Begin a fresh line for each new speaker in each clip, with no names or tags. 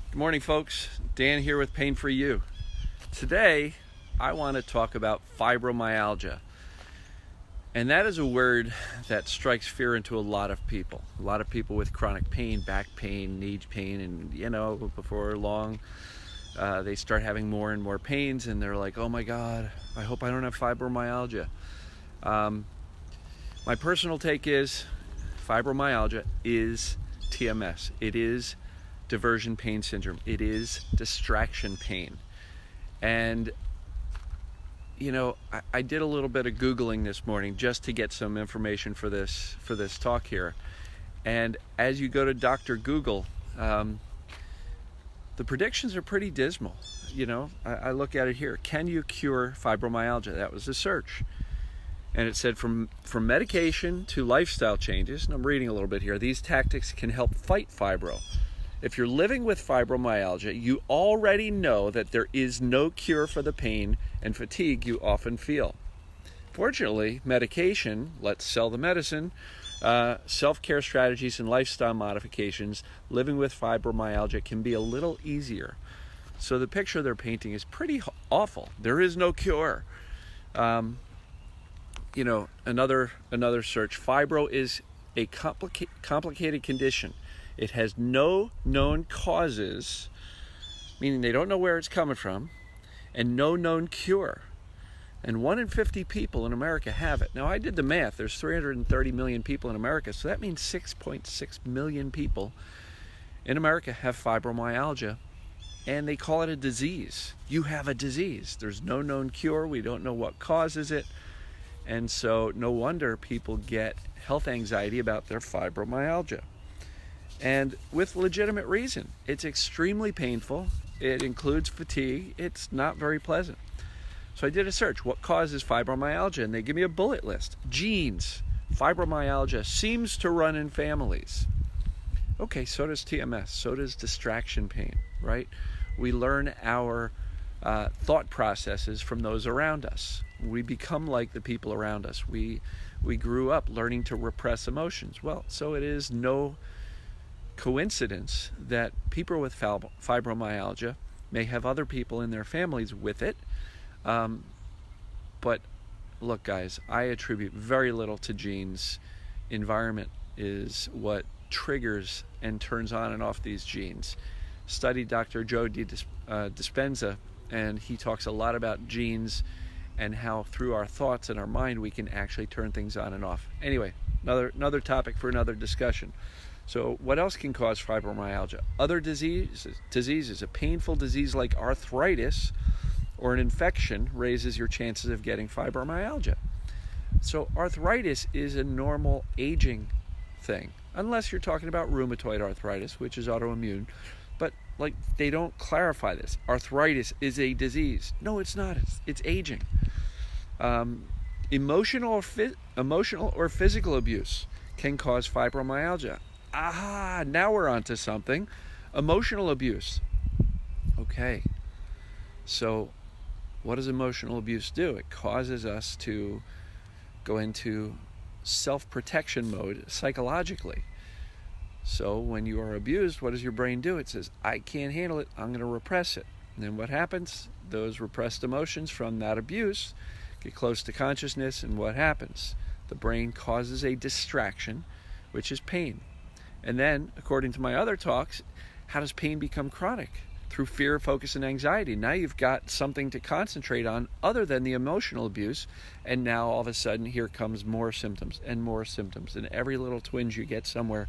Good morning, folks. Dan here with Pain For You. Today, I want to talk about fibromyalgia. And that is a word that strikes fear into a lot of people. A lot of people with chronic pain, back pain, knee pain, and before long, they start having more and more pains, and they're like, oh my God, I hope I don't have fibromyalgia. My personal take is fibromyalgia is TMS. It is diversion pain syndrome. It is distraction pain. And I did a little bit of Googling this morning just to get some information for this talk here. And as you go to Dr. Google, the predictions are pretty dismal. I look at it here. Can you cure fibromyalgia? That was the search. And it said from medication to lifestyle changes, and I'm reading a little bit here, these tactics can help fight fibro. If you're living with fibromyalgia, you already know that there is no cure for the pain and fatigue you often feel. Fortunately, medication, let's sell the medicine, self-care strategies and lifestyle modifications, living with fibromyalgia can be a little easier. So the picture they're painting is pretty awful. There is no cure. Another search. Fibro is a complicated condition. It has no known causes, meaning they don't know where it's coming from, and no known cure. And 1 in 50 people in America have it. Now, I did the math. There's 330 million people in America, so that means 6.6 million people in America have fibromyalgia, and they call it a disease. You have a disease. There's no known cure. We don't know what causes it. And so no wonder people get health anxiety about their fibromyalgia. And with legitimate reason. It's extremely painful. It includes fatigue. It's not very pleasant. So I did a search. What causes fibromyalgia? And they give me a bullet list. Genes. Fibromyalgia seems to run in families. Okay, so does TMS. So does distraction pain, right? We learn our thought processes from those around us. We become like the people around us. We grew up learning to repress emotions. Well, so it is no coincidence that people with fibromyalgia may have other people in their families with it. But look, guys, I attribute very little to genes. Environment is what triggers and turns on and off these genes. Studied Dr. Joe Dispenza, and he talks a lot about genes and how through our thoughts and our mind we can actually turn things on and off. Anyway, another topic for another discussion. So what else can cause fibromyalgia? Other diseases, a painful disease like arthritis or an infection raises your chances of getting fibromyalgia. So arthritis is a normal aging thing, unless you're talking about rheumatoid arthritis, which is autoimmune. But they don't clarify this. Arthritis is a disease. No, it's not. It's aging. Emotional or physical abuse can cause fibromyalgia. Aha, now we're on to something. Emotional abuse. Okay, so what does emotional abuse do? It causes us to go into self-protection mode psychologically. So when you are abused, what does your brain do? It says, I can't handle it, I'm going to repress it. And then what happens? Those repressed emotions from that abuse get close to consciousness, and what happens? The brain causes a distraction, which is pain. And then, according to my other talks, how does pain become chronic? Through fear, focus, and anxiety. Now you've got something to concentrate on other than the emotional abuse, and now all of a sudden here comes more symptoms, and every little twinge you get somewhere,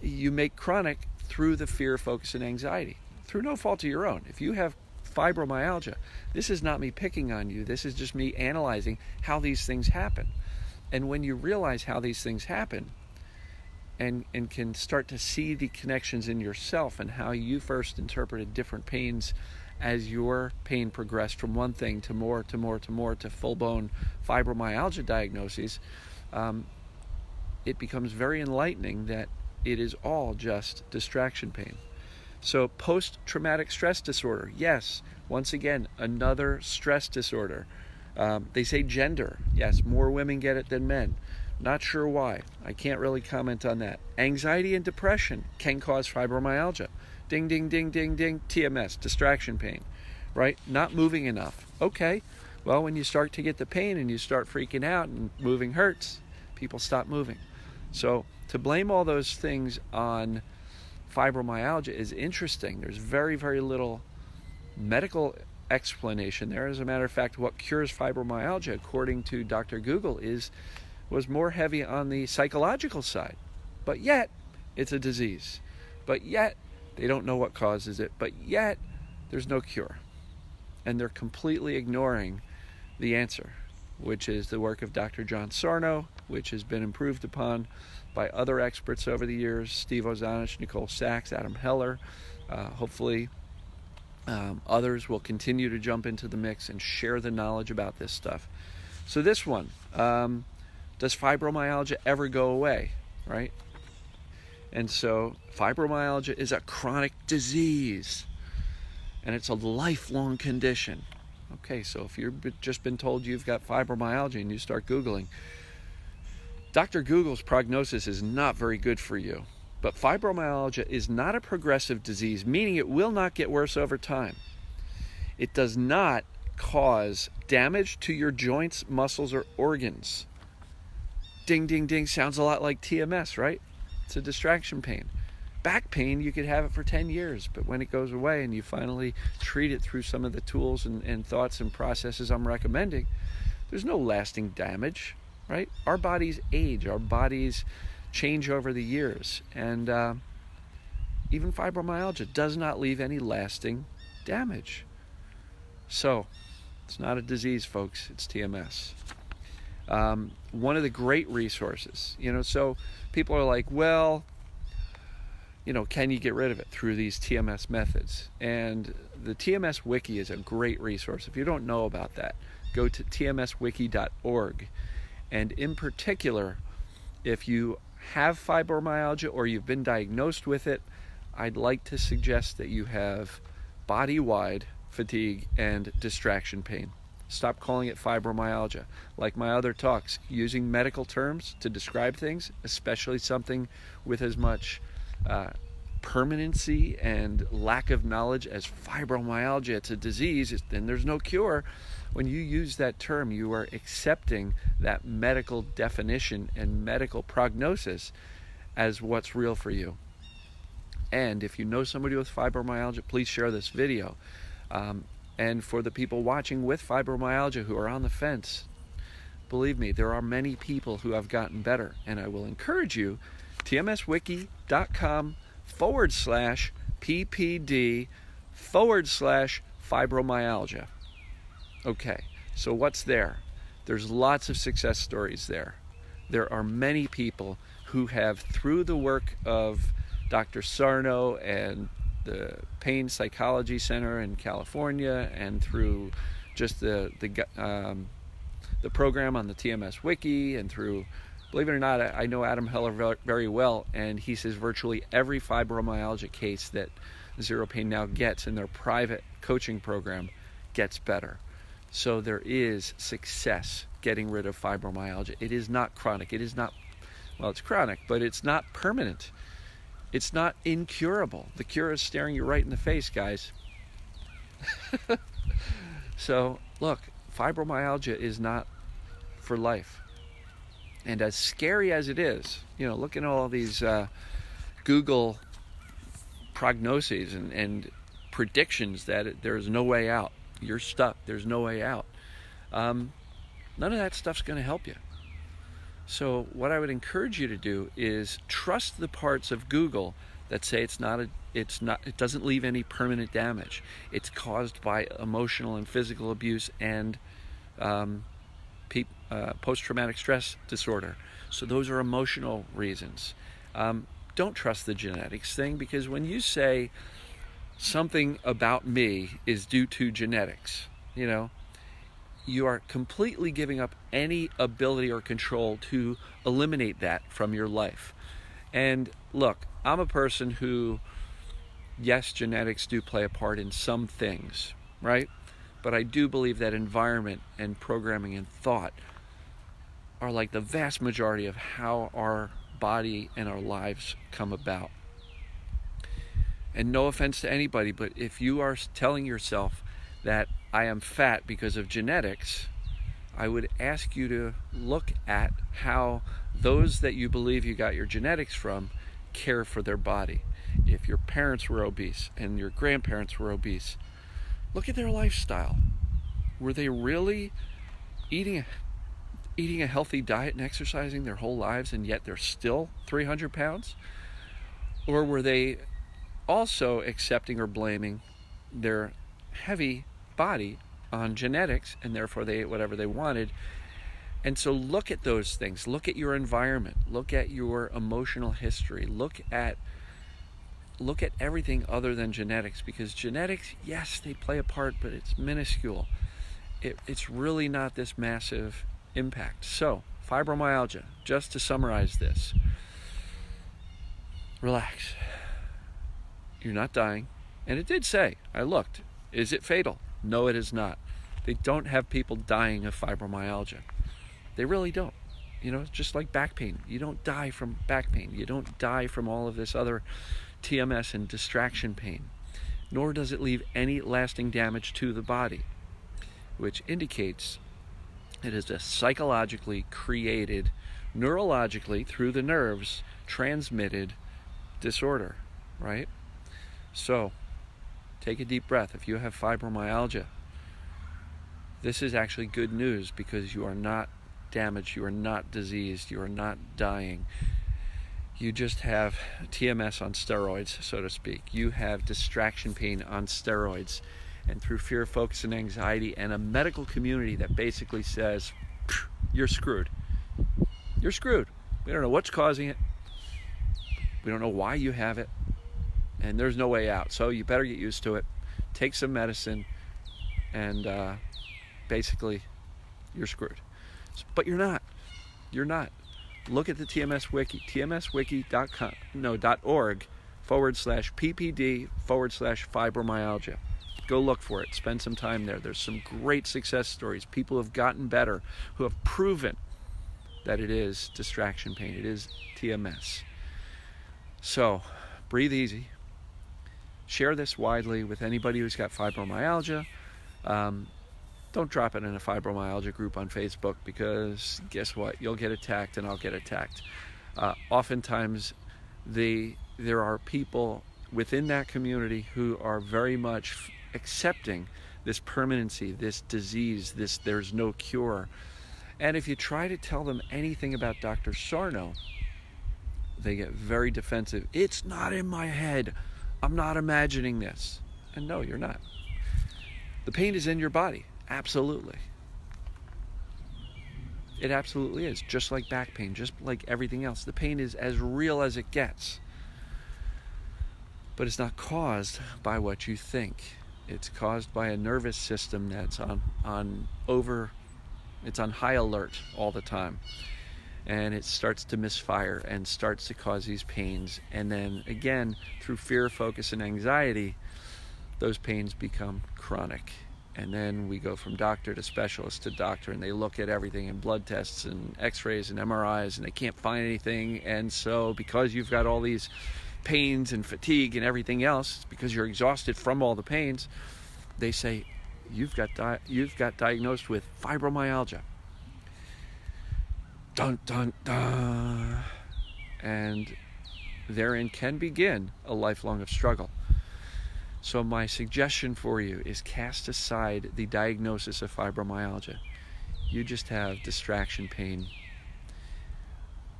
you make chronic through the fear, focus, and anxiety, through no fault of your own. If you have fibromyalgia, this is not me picking on you. This is just me analyzing how these things happen. And when you realize how these things happen, and can start to see the connections in yourself and how you first interpreted different pains as your pain progressed from one thing to more to full-blown fibromyalgia diagnoses, it becomes very enlightening that it is all just distraction pain. So post-traumatic stress disorder, yes, once again, another stress disorder. They say gender, yes, more women get it than men. Not sure why. I can't really comment on that. Anxiety and depression can cause fibromyalgia. Ding, ding, ding, ding, ding. TMS, distraction pain, right? Not moving enough. Okay, well, when you start to get the pain and you start freaking out and moving hurts, people stop moving. So to blame all those things on fibromyalgia is interesting. There's very, very little medical explanation there. As a matter of fact, what cures fibromyalgia, according to Dr. Google, was more heavy on the psychological side. But yet, it's a disease. But yet, they don't know what causes it. But yet, there's no cure. And they're completely ignoring the answer, which is the work of Dr. John Sarno, which has been improved upon by other experts over the years, Steve Ozanich, Nicole Sachs, Adam Heller. Hopefully, others will continue to jump into the mix and share the knowledge about this stuff. So this one, does fibromyalgia ever go away, right? And so fibromyalgia is a chronic disease, and it's a lifelong condition. Okay, so if you've just been told you've got fibromyalgia and you start Googling, Dr. Google's prognosis is not very good for you. But fibromyalgia is not a progressive disease, meaning it will not get worse over time. It does not cause damage to your joints, muscles, or organs. Ding, ding, ding, sounds a lot like TMS, right? It's a distraction pain. Back pain, you could have it for 10 years, but when it goes away and you finally treat it through some of the tools and thoughts and processes I'm recommending, there's no lasting damage, right? Our bodies age, our bodies change over the years, and even fibromyalgia does not leave any lasting damage. So, it's not a disease, folks, it's TMS. One of the great resources, so people are like, well, can you get rid of it through these TMS methods? And the TMS Wiki is a great resource. If you don't know about that, go to tmswiki.org. And in particular, if you have fibromyalgia or you've been diagnosed with it, I'd like to suggest that you have body-wide fatigue and distraction pain. Stop calling it fibromyalgia. Like my other talks, using medical terms to describe things, especially something with as much permanency and lack of knowledge as fibromyalgia, it's a disease, then there's no cure. When you use that term, you are accepting that medical definition and medical prognosis as what's real for you. And if you know somebody with fibromyalgia, please share this video. And for the people watching with fibromyalgia who are on the fence, believe me, there are many people who have gotten better. And I will encourage you, tmswiki.com/ppd/fibromyalgia. Okay, so what's there? There's lots of success stories there. There are many people who have, through the work of Dr. Sarno and the Pain Psychology Center in California, and through just the program on the TMS Wiki, and through, believe it or not, I know Adam Heller very well, and he says virtually every fibromyalgia case that Zero Pain now gets in their private coaching program gets better. So there is success getting rid of fibromyalgia. It is not chronic. It is not, well, it's chronic, but it's not permanent. It's not incurable. The cure is staring you right in the face, guys. So, look, fibromyalgia is not for life. And as scary as it is, look at all these Google prognoses and predictions that there is no way out. You're stuck. There's no way out. None of that stuff's going to help you. So what I would encourage you to do is trust the parts of Google that say it doesn't leave any permanent damage. It's caused by emotional and physical abuse and post-traumatic stress disorder. So those are emotional reasons. Don't trust the genetics thing, because when you say something about me is due to genetics, you are completely giving up any ability or control to eliminate that from your life. And look, I'm a person who, yes, genetics do play a part in some things, right? But I do believe that environment and programming and thought are like the vast majority of how our body and our lives come about. And no offense to anybody, but if you are telling yourself that I am fat because of genetics, I would ask you to look at how those that you believe you got your genetics from care for their body. If your parents were obese and your grandparents were obese, look at their lifestyle. Were they really eating a healthy diet and exercising their whole lives, and yet they're still 300 pounds? Or were they also accepting or blaming their heavy body on genetics, and therefore they ate whatever they wanted? And so look at those things. Look at your environment. Look at your emotional history. Look at everything other than genetics, because genetics, yes, they play a part, but it's minuscule. It's really not this massive impact. So, fibromyalgia, just to summarize this, relax. You're not dying. And it did say, I looked, is it fatal? No, it is not. They don't have people dying of fibromyalgia. They really don't. You know, it's just like back pain. You don't die from back pain. You don't die from all of this other TMS and distraction pain. Nor does it leave any lasting damage to the body, which indicates it is a psychologically created, neurologically, through the nerves, transmitted disorder, right? So, take a deep breath. If you have fibromyalgia, this is actually good news, because you are not damaged, you are not diseased, you are not dying. You just have TMS on steroids, so to speak. You have distraction pain on steroids. And through fear, focus, and anxiety, and a medical community that basically says, you're screwed. You're screwed. We don't know what's causing it. We don't know why you have it. And there's no way out. So you better get used to it. Take some medicine. And basically, you're screwed. But you're not. You're not. Look at the TMS Wiki. tmswiki.org/ppd/fibromyalgia. Go look for it. Spend some time there. There's some great success stories. People who have gotten better, who have proven that it is distraction pain. It is TMS. So, breathe easy. Share this widely with anybody who's got fibromyalgia. Don't drop it in a fibromyalgia group on Facebook, because guess what? You'll get attacked and I'll get attacked. Oftentimes, there are people within that community who are very much accepting this permanency, this disease, this there's no cure. And if you try to tell them anything about Dr. Sarno, they get very defensive. It's not in my head. I'm not imagining this. And no, you're not. The pain is in your body. Absolutely. It absolutely is. Just like back pain, just like everything else. The pain is as real as it gets. But it's not caused by what you think. It's caused by a nervous system that's it's on high alert all the time. And it starts to misfire and starts to cause these pains. And then again, through fear, focus, and anxiety, those pains become chronic. And then we go from doctor to specialist to doctor, and they look at everything, and blood tests and x-rays and MRIs, and they can't find anything. And so because you've got all these pains and fatigue and everything else, because you're exhausted from all the pains, they say you've got diagnosed with fibromyalgia. Dun dun dun. And therein can begin a lifelong of struggle. So my suggestion for you is cast aside the diagnosis of fibromyalgia. You just have distraction pain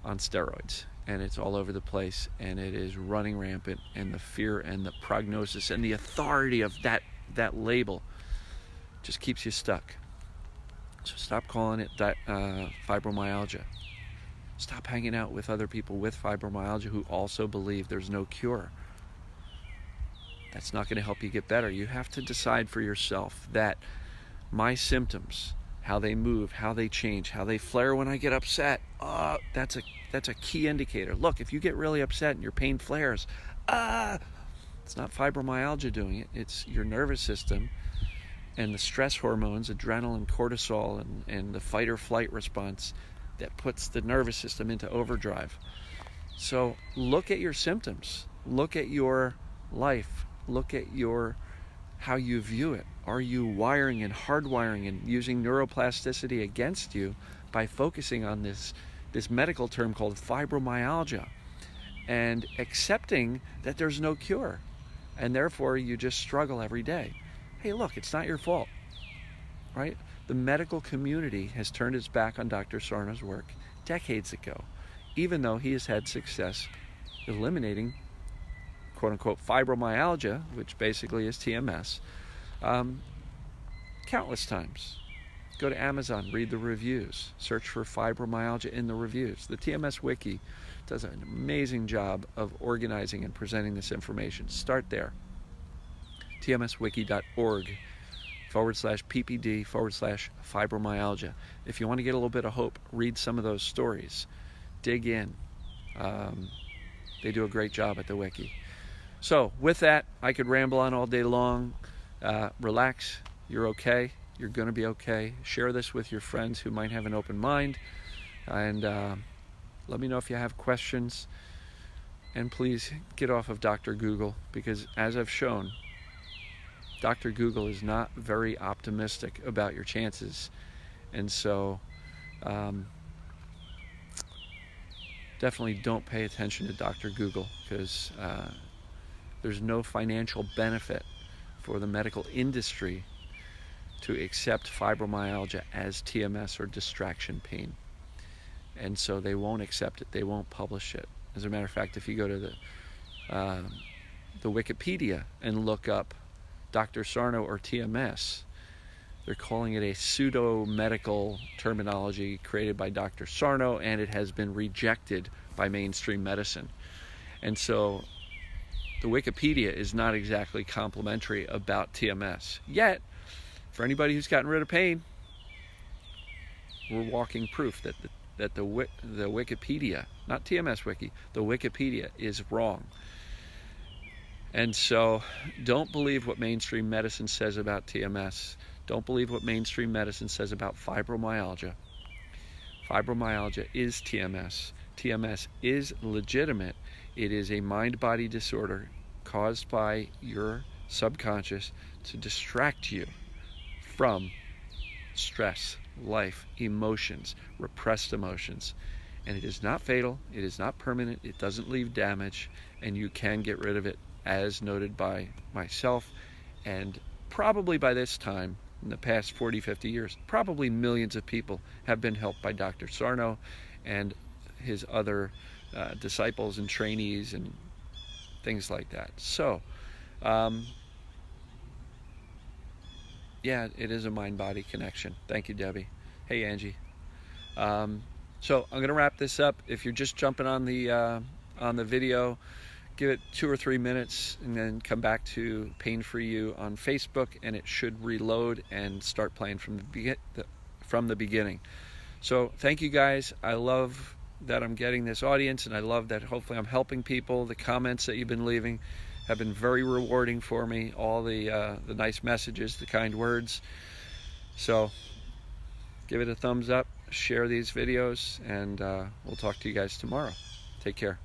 on steroids, and it's all over the place, and it is running rampant, and the fear and the prognosis and the authority of that label just keeps you stuck. So stop calling it fibromyalgia. Stop hanging out with other people with fibromyalgia who also believe there's no cure. That's not going to help you get better. You have to decide for yourself that my symptoms, how they move, how they change, how they flare when I get upset, that's a key indicator. Look, if you get really upset and your pain flares, it's not fibromyalgia doing it. It's your nervous system and the stress hormones, adrenaline, cortisol, and the fight or flight response that puts the nervous system into overdrive. So look at your symptoms. Look at your life. Look at how you view it. Are you wiring and hardwiring and using neuroplasticity against you by focusing on this medical term called fibromyalgia and accepting that there's no cure, and therefore you just struggle every day? Hey, look, it's not your fault, right? The medical community has turned its back on Dr. Sarno's work decades ago, even though he has had success eliminating quote-unquote fibromyalgia, which basically is TMS, countless times. Go to Amazon, read the reviews, search for fibromyalgia in the reviews. The TMS Wiki does an amazing job of organizing and presenting this information. Start there. tmswiki.org/ppd/fibromyalgia. If you want to get a little bit of hope, read some of those stories. Dig in. They do a great job at the wiki. So with that, I could ramble on all day long. Relax. You're okay. You're going to be okay. Share this with your friends who might have an open mind. And let me know if you have questions. And please get off of Dr. Google, because as I've shown, Dr. Google is not very optimistic about your chances. And so definitely don't pay attention to Dr. Google, because there's no financial benefit for the medical industry to accept fibromyalgia as TMS or distraction pain. And so they won't accept it. They won't publish it. As a matter of fact, if you go to the Wikipedia and look up Dr. Sarno or TMS, they're calling it a pseudo-medical terminology created by Dr. Sarno, and it has been rejected by mainstream medicine. And so the Wikipedia is not exactly complimentary about TMS. Yet, for anybody who's gotten rid of pain, we're walking proof that the Wikipedia, not TMS Wiki, the Wikipedia is wrong. And so don't believe what mainstream medicine says about TMS. Don't believe what mainstream medicine says about fibromyalgia. Fibromyalgia is TMS. TMS is legitimate. It is a mind-body disorder caused by your subconscious to distract you from stress, life, emotions, repressed emotions. And it is not fatal, it is not permanent, it doesn't leave damage, and you can get rid of it, as noted by myself. And probably by this time, in the past 40, 50 years, probably millions of people have been helped by Dr. Sarno and his other disciples and trainees and things like that. So, yeah, it is a mind-body connection. Thank you, Debbie. Hey, Angie. So I'm going to wrap this up. If you're just jumping on the video, give it 2 or 3 minutes and then come back to Pain For You on Facebook, and it should reload and start playing from the beginning. So thank you guys. I love that I'm getting this audience, and I love that hopefully I'm helping people. The comments that you've been leaving have been very rewarding for me. All the nice messages, the kind words. So give it a thumbs up, share these videos, and we'll talk to you guys tomorrow. Take care.